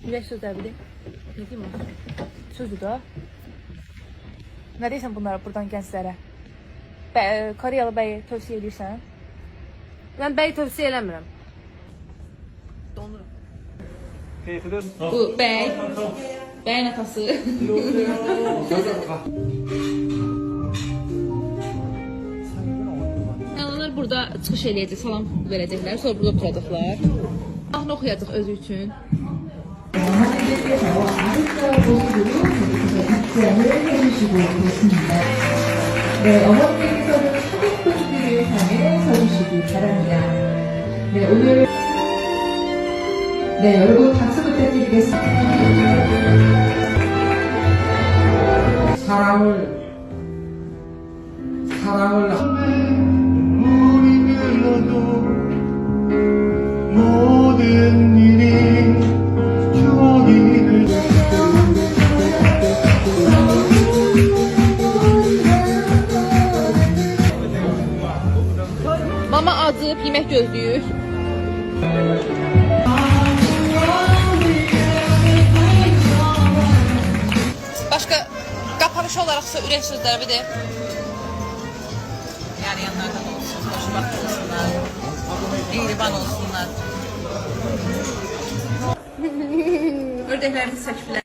Ürək sözləri bir de. Ne diyeyim o? Sözü da. Ne deyirsən bunlara buradan gənclərə? Koreyalı bəyi tövsiyə edirsən? Ben bəyi tövsiyə eləmirəm. Donurum. Bu bəy. Bəyin atası. Onlar burada çıxış eləyəcək, salam verəcəklər, sonra burada oturacaqlar. Mahnı oxuyacaq özü üçün. 어머니께서는 사진포즈를 향해 서주시기 바랍니다. 네, 오늘 여러분 박수 부탁드리겠습니다. 사랑을 눈물이 흘러도 모든 일이 추억이 될 Mama acıb, yemək gözləyir. Başqa qapanış olaraqsa ürək sözləri bir də. Yəni yanlardan olsun, xoşbaxt olsunlar, mehriban olsunlar. Ördəklərimizi çəkiblər.